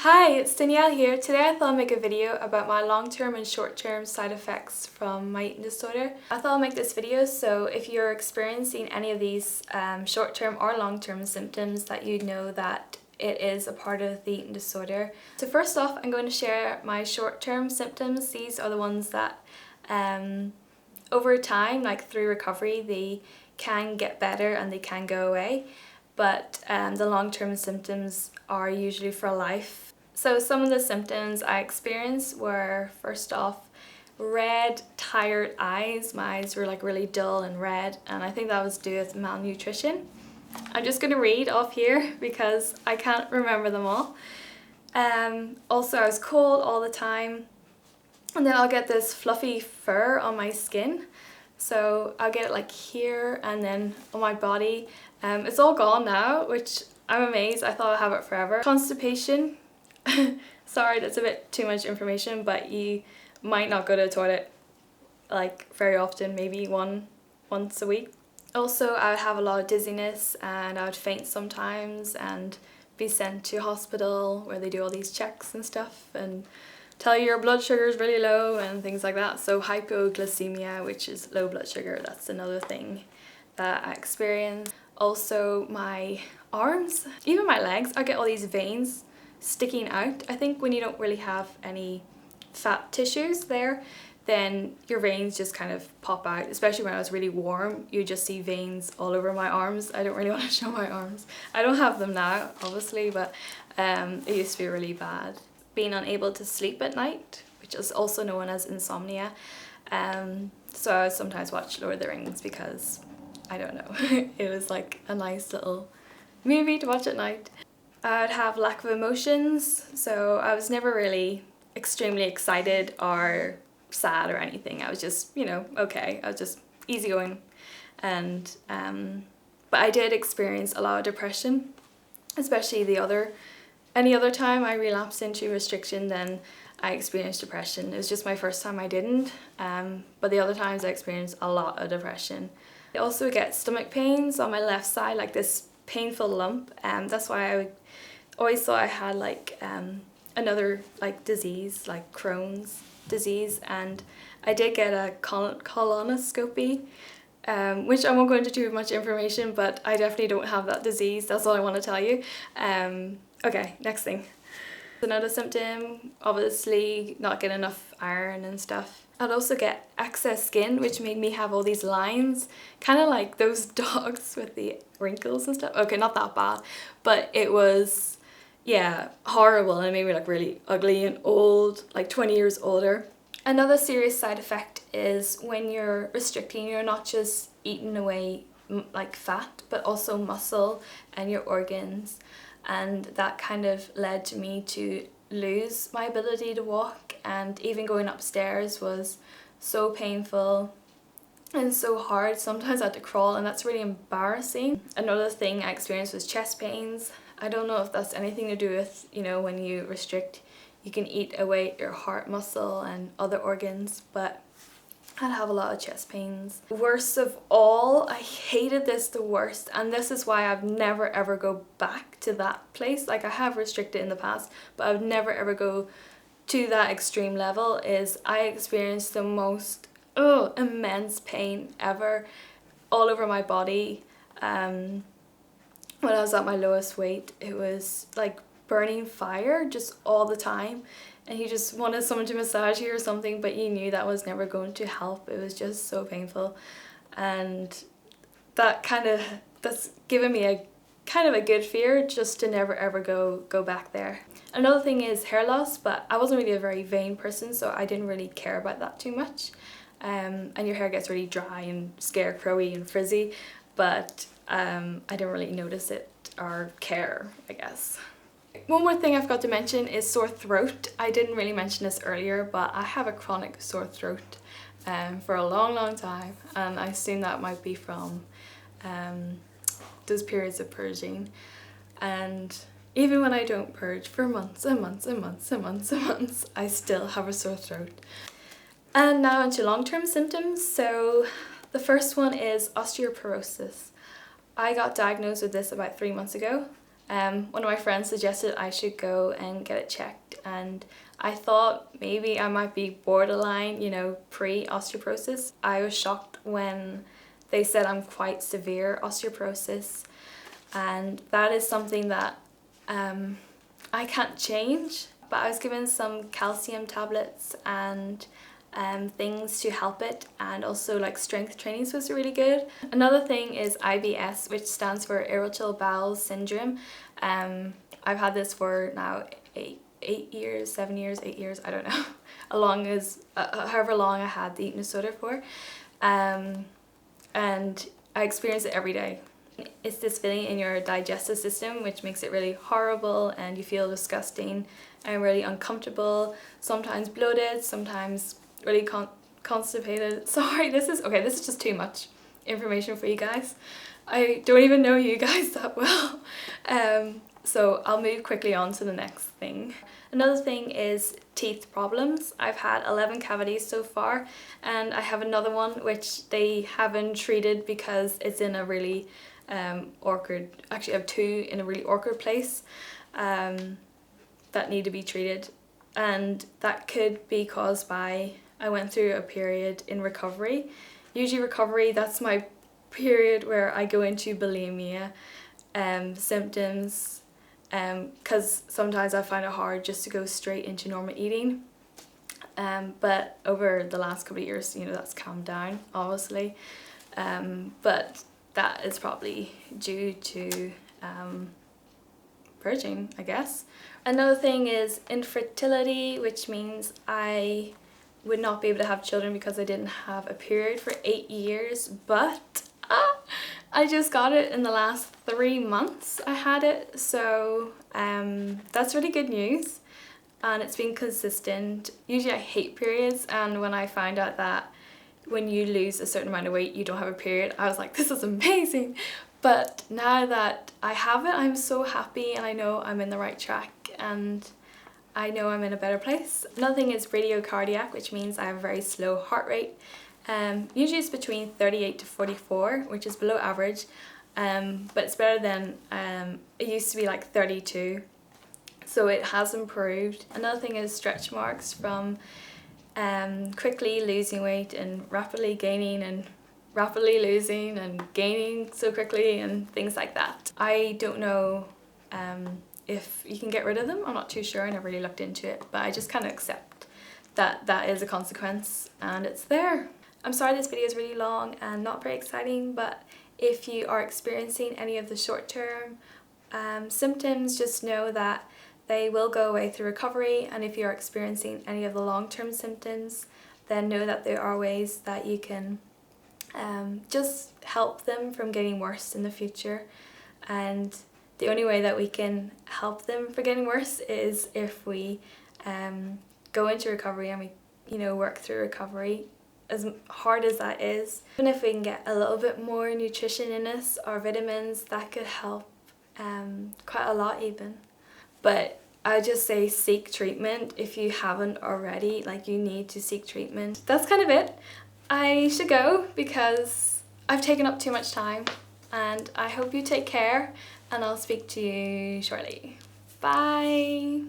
Hi, it's Danielle here. Today I thought I'd make a video about my long-term and short-term side effects from my eating disorder. I thought I'd make this video so if you're experiencing any of these short-term or long-term symptoms that you know that it is a part of the eating disorder. So first off, I'm going to share my short-term symptoms. These are the ones that over time, like through recovery, they can get better and they can go away. But the long-term symptoms are usually for life. So some of the symptoms I experienced were, first off, red, tired eyes. My eyes were like really dull and red, and I think that was due to malnutrition. I'm just going to read off here because I can't remember them all. Also, I was cold all the time, and then I'll get this fluffy fur on my skin. So I'll get it like here and then on my body. It's all gone now, which I'm amazed. I thought I'd have it forever. Constipation. Sorry, that's a bit too much information, but you might not go to the toilet like very often, maybe once a week. Also, I would have a lot of dizziness and I would faint sometimes and be sent to hospital where they do all these checks and stuff and tell you your blood sugar is really low and things like that. So hypoglycemia, which is low blood sugar, that's another thing that I experienced. Also my arms, even my legs, I get all these veins sticking out. I think when you don't really have any fat tissues there, then your veins just kind of pop out, especially when I was really warm. You just see veins all over my arms. I don't really want to show my arms. I don't have them now, obviously, but it used to be really bad. Being unable to sleep at night, which is also known as insomnia. So I would sometimes watch Lord of the Rings because, I don't know, it was like a nice little movie to watch at night. I would have lack of emotions, so I was never really extremely excited or sad or anything. I was just, you know, okay. I was just easygoing, and but I did experience a lot of depression, especially any other time I relapsed into restriction, then I experienced depression. It was just my first time I didn't, but the other times I experienced a lot of depression. I also get stomach pains on my left side, like this painful lump, and that's why I always thought I had like another like disease, like Crohn's disease, and I did get a colonoscopy, which I won't go into too much information, but I definitely don't have that disease. That's all I want to tell you. Okay, next thing. Another symptom, obviously not getting enough iron and stuff. I'd also get excess skin, which made me have all these lines, kind of like those dogs with the wrinkles and stuff. Okay, not that bad, but it was, yeah, horrible, and it made me like really ugly and old, like 20 years older. Another serious side effect is when you're restricting, you're not just eating away like fat, but also muscle and your organs. And that kind of led to me to lose my ability to walk, and even going upstairs was so painful and so hard. Sometimes I had to crawl, and that's really embarrassing. Another thing I experienced was chest pains. I don't know if that's anything to do with, you know, when you restrict, you can eat away your heart muscle and other organs, but I'd have a lot of chest pains. Worst of all, I hated this the worst, and this is why I've never ever go back to that place. Like, I have restricted in the past, but I would never ever go to that extreme level. Is I experienced the most immense pain ever all over my body. When I was at my lowest weight, it was like burning fire just all the time. And you just wanted someone to massage you or something, but you knew that was never going to help. It was just so painful, and that's given me a kind of a good fear just to never ever go back there. Another thing is hair loss, but I wasn't really a very vain person, so I didn't really care about that too much. And your hair gets really dry and scarecrowy and frizzy, but I didn't really notice it or care, I guess. One more thing I forgot to mention is sore throat. I didn't really mention this earlier, but I have a chronic sore throat for a long time, and I assume that might be from those periods of purging. And even when I don't purge for months and months and months and months and months, I still have a sore throat. And now onto long-term symptoms. So the first one is osteoporosis. I got diagnosed with this about 3 months ago. One of my friends suggested I should go and get it checked, and I thought maybe I might be borderline, you know, pre-osteoporosis. I was shocked when they said I'm quite severe osteoporosis, and that is something that I can't change. But I was given some calcium tablets and things to help it, and also like strength training was really good. Another thing is IBS, which stands for irritable bowel syndrome. I've had this for now 8 years, 7 years, 8 years, I don't know, however long I had the eating disorder for, and I experience it every day. It's this feeling in your digestive system which makes it really horrible, and you feel disgusting and really uncomfortable, sometimes bloated, sometimes really constipated. Sorry, this is just too much information for you guys. I don't even know you guys that well. So I'll move quickly on to the next thing. Another thing is teeth problems. I've had 11 cavities so far, and I have another one which they haven't treated because it's in a really awkward, actually I have 2 in a really awkward place that need to be treated, and that could be caused by, I went through a period in recovery. Usually recovery, that's my period where I go into bulimia symptoms, because sometimes I find it hard just to go straight into normal eating, but over the last couple of years, you know, that's calmed down obviously, but that is probably due to purging, I guess. Another thing is infertility, which means I would not be able to have children because I didn't have a period for 8 years, but I just got it in the last 3 months. I had it, so that's really good news, and it's been consistent. Usually I hate periods, and when I found out that when you lose a certain amount of weight you don't have a period, I was like, this is amazing. But now that I have it, I'm so happy, and I know I'm in the right track, and I know I'm in a better place. Another thing is radiocardiac, which means I have a very slow heart rate. Usually it's between 38 to 44, which is below average, but it's better than, it used to be like 32, so it has improved. Another thing is stretch marks from quickly losing weight and rapidly gaining, and rapidly losing and gaining so quickly, and things like that. I don't know if you can get rid of them. I'm not too sure, I never really looked into it, but I just kind of accept that that is a consequence and it's there. I'm sorry this video is really long and not very exciting, but if you are experiencing any of the short-term symptoms, just know that they will go away through recovery, and if you're experiencing any of the long-term symptoms, then know that there are ways that you can just help them from getting worse in the future. And the only way that we can help them from getting worse is if we go into recovery and we, you know, work through recovery, as hard as that is. Even if we can get a little bit more nutrition in us or vitamins, that could help quite a lot even. But I just say seek treatment if you haven't already. Like, you need to seek treatment. That's kind of it. I should go because I've taken up too much time, and I hope you take care, and I'll speak to you shortly. Bye!